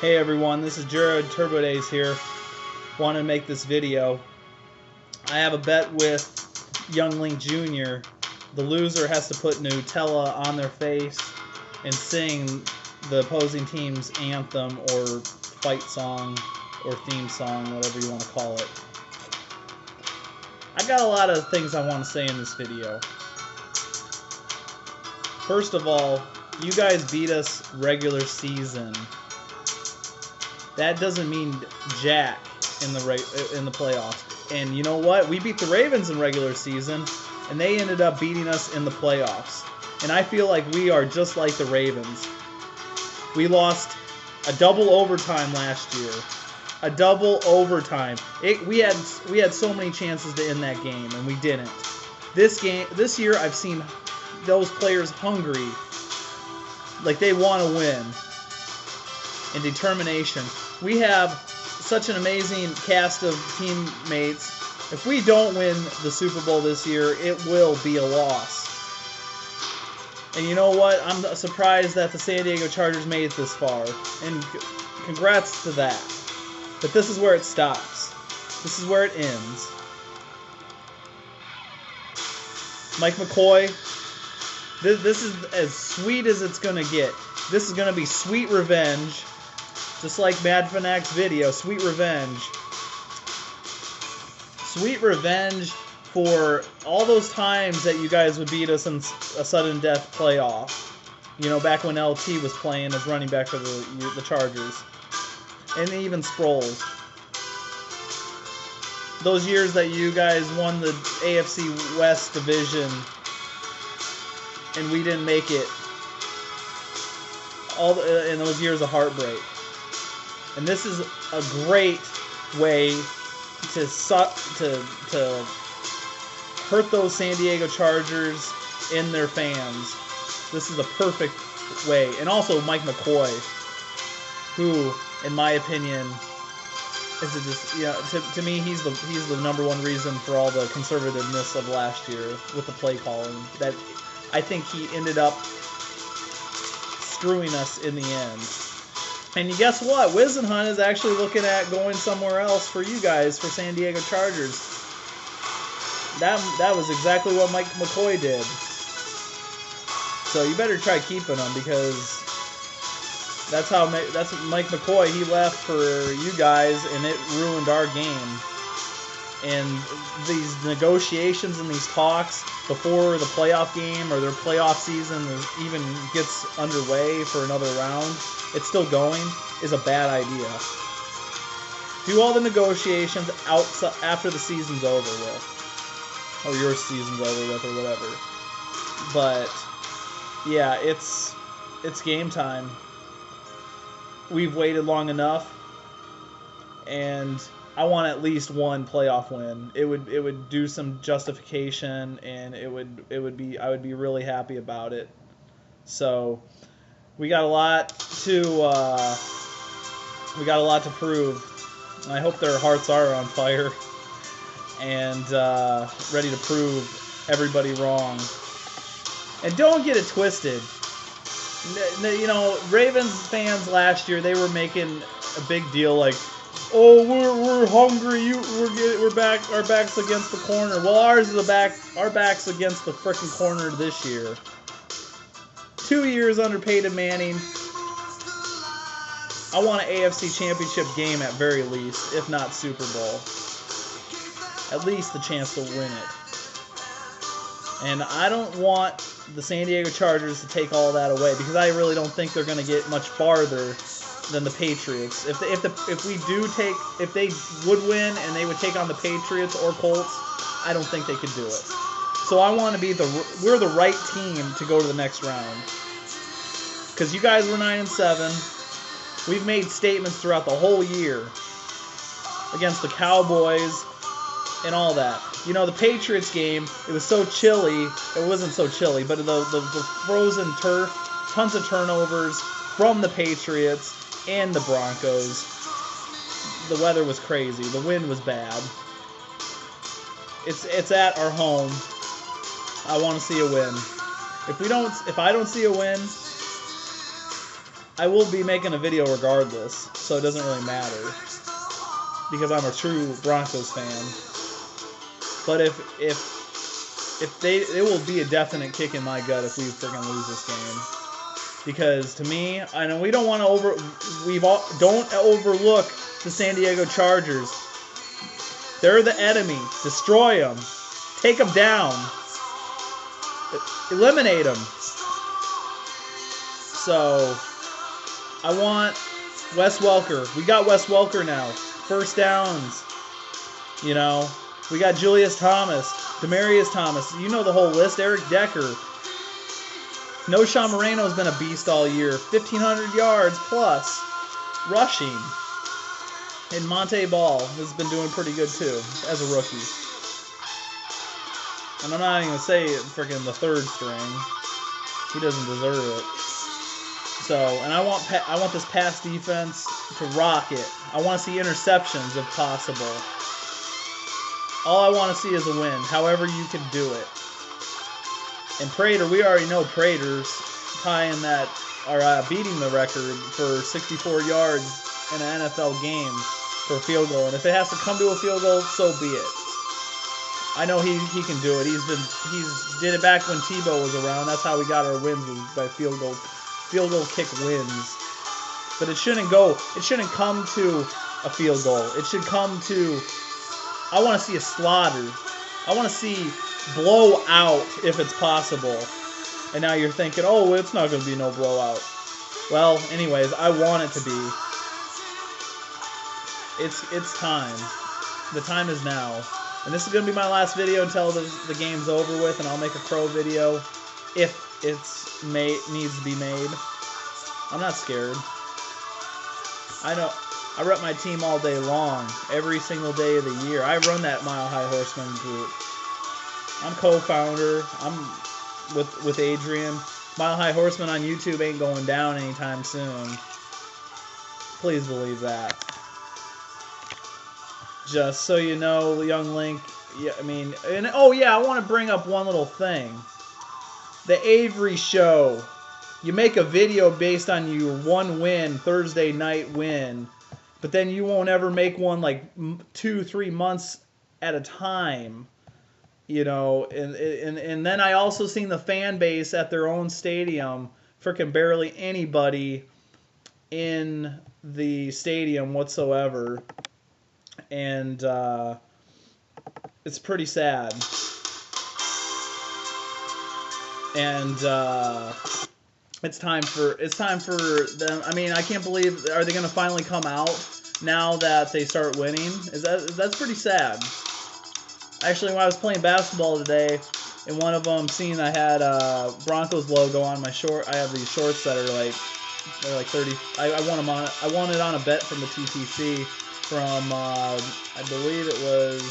Hey everyone, this is Jared Turbo Days here. Want to make this video. I have a bet with YungLink Jr. The loser has to put Nutella on their face and sing the opposing team's anthem or fight song or theme song, whatever you want to call it. I got a lot of things I want to say in this video. First of all, you guys beat us regular season. That doesn't mean jack in the playoffs. And you know what? We beat the Ravens in regular season, and they ended up beating us in the playoffs. And I feel like we are just like the Ravens. We lost a double overtime last year. A double overtime. We had so many chances to end that game, and we didn't. This year, I've seen those players hungry, like they want to win, and determination. We have such an amazing cast of teammates. If we don't win the Super Bowl this year, it will be a loss. And you know what? I'm surprised that the San Diego Chargers made it this far. And congrats to that. But this is where it stops. This is where it ends. Mike McCoy, this is as sweet as it's going to get. This is going to be sweet revenge. Just like Mad Fanac's video, sweet revenge. Sweet revenge for all those times that you guys would beat us in a sudden death playoff. You know, back when LT was playing as running back for the Chargers. And even Sproles. Those years that you guys won the AFC West division and we didn't make it. In those years of heartbreak. And this is a great way to hurt those San Diego Chargers in their fans. This is a perfect way. And also Mike McCoy, who, in my opinion, to me he's the number one reason for all the conservativeness of last year with the play calling. That I think he ended up screwing us in the end. And guess what? Wizenhunt is actually looking at going somewhere else for you guys, for San Diego Chargers. That was exactly what Mike McCoy did. So you better try keeping him, because that's Mike McCoy. He left for you guys, and it ruined our game. And these negotiations and these talks before the playoff game or their playoff season even gets underway for another round, it's still going, is a bad idea. Do all the negotiations after the season's over with. Or your season's over with, or whatever. But, yeah, it's game time. We've waited long enough, and I want at least one playoff win. It would do some justification, and I would be really happy about it. So we got a lot to prove. And I hope their hearts are on fire and ready to prove everybody wrong. And don't get it twisted. You know, Ravens fans last year, they were making a big deal like, oh, we're hungry. Our backs against the corner. Well, our backs against the frickin' corner this year. 2 years under Peyton Manning. I want an AFC Championship game at very least, if not Super Bowl. At least the chance to win it. And I don't want the San Diego Chargers to take all that away, because I really don't think they're going to get much farther than the Patriots. If they would win and they would take on the Patriots or Colts, I don't think they could do it. So I want to be we're the right team to go to the next round. Because you guys were 9-7. We've made statements throughout the whole year against the Cowboys and all that. You know, the Patriots game, it was so chilly. It wasn't so chilly, but the frozen turf, tons of turnovers from the Patriots and the Broncos. The weather was crazy. The wind was bad. It's at our home. I want to see a win. If I don't see a win, I will be making a video regardless, so it doesn't really matter because I'm a true Broncos fan. But if it will be a definite kick in my gut if we freaking lose this game. Because to me, I know we don't want to don't overlook the San Diego Chargers. They're the enemy. Destroy them. Take them down. Eliminate them. So, I want Wes Welker. We got Wes Welker now. First downs. You know, we got Julius Thomas, Demaryius Thomas. You know the whole list. Eric Decker. No, Sean Moreno's been a beast all year. 1,500 yards plus rushing. And Monte Ball has been doing pretty good too as a rookie. And I'm not even going to say freaking the third string. He doesn't deserve it. So, and I want this pass defense to rock it. I want to see interceptions if possible. All I want to see is a win, however you can do it. And Prater, we already know Prater's tying that, or beating the record for 64 yards in an NFL game for a field goal. And if it has to come to a field goal, so be it. I know he can do it. He's did it back when Tebow was around. That's how we got our wins, was by field goal kick wins. But it shouldn't come to a field goal. It should come to, I want to see a slaughter. I want to see blowout if it's possible. And now you're thinking, oh, it's not going to be no blowout. Well, anyways, I want it to be. It's time. The time is now. And this is going to be my last video until the game's over with, and I'll make a Crow video if needs to be made. I'm not scared. I know. I rep my team all day long, every single day of the year. I run that Mile High Horsemen group. I'm co-founder. I'm with Adrian. Mile High Horsemen on YouTube ain't going down anytime soon. Please believe that. Just so you know, Young Link. Yeah, I mean, and oh yeah, I want to bring up one little thing. The Avery Show. You make a video based on your one win, Thursday night win, but then you won't ever make one like 2-3 months at a time. You know, and then I also seen the fan base at their own stadium, freaking barely anybody in the stadium whatsoever. And it's pretty sad. And it's time for them. I mean, I can't believe, are they going to finally come out now that they start winning? That's pretty sad. Actually, when I was playing basketball today, in one of them, seeing I had a Broncos logo on my short. I have these shorts that are they're like 30. I won it on a bet from the TTC from I believe it was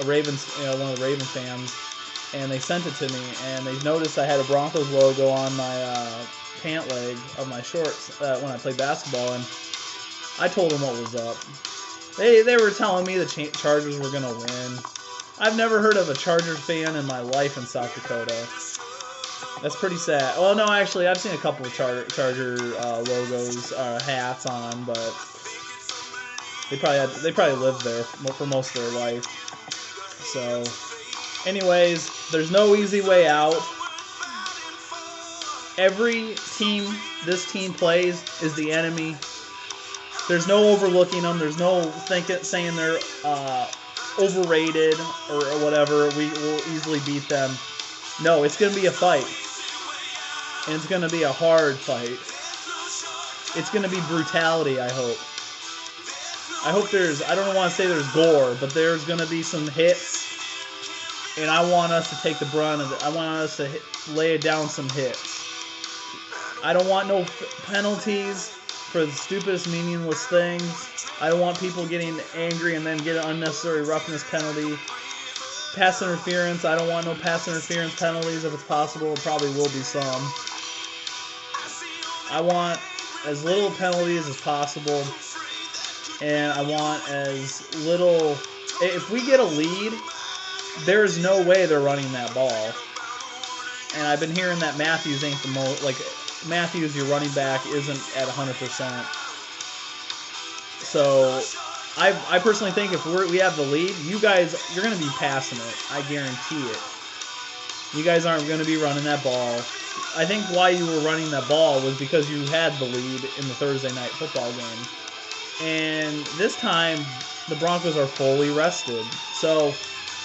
a Ravens, one of the Raven fans, and they sent it to me, and they noticed I had a Broncos logo on my pant leg of my shorts when I played basketball, and I told them what was up. They were telling me the Chargers were gonna win. I've never heard of a Chargers fan in my life in South Dakota. That's pretty sad. Well, no, actually, I've seen a couple of Charger logos, hats on, but they probably lived there for most of their life. So, anyways, there's no easy way out. Every team this team plays is the enemy. There's no overlooking them. There's no saying they're overrated or whatever. We will easily beat them. No, it's going to be a fight. And it's going to be a hard fight. It's going to be brutality, I hope. I hope I don't want to say there's gore, but there's going to be some hits. And I want us to take the brunt of it. I want us to lay down some hits. I don't want no penalties for the stupidest, meaningless things. I don't want people getting angry and then get an unnecessary roughness penalty. Pass interference, I don't want no pass interference penalties if it's possible. It probably will be some. I want as little penalties as possible. And I want as little... If we get a lead, there is no way they're running that ball. And I've been hearing that Matthews ain't the most... Matthews, your running back, isn't at 100%. So I personally think if we have the lead, you're going to be passing it. I guarantee it. You guys aren't going to be running that ball. I think why you were running that ball was because you had the lead in the Thursday night football game. And this time, the Broncos are fully rested. So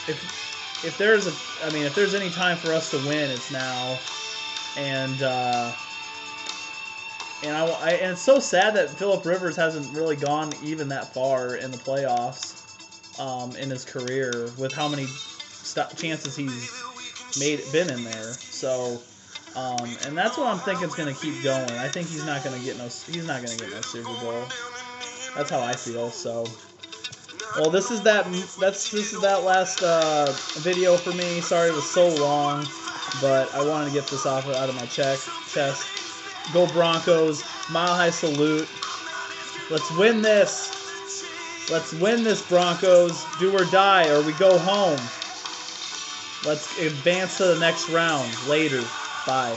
if there's any time for us to win, it's now. And it's so sad that Phillip Rivers hasn't really gone even that far in the playoffs in his career, with how many chances he's been in there. So, and that's what I'm thinking is going to keep going. I think he's not going to get no Super Bowl. That's how I feel. So, well, this is that last video for me. Sorry it was so long, but I wanted to get this out of my chest. Go Broncos! Mile high salute. Let's win this. Let's win this, Broncos. Do or die, or we go home. Let's advance to the next round later. Bye.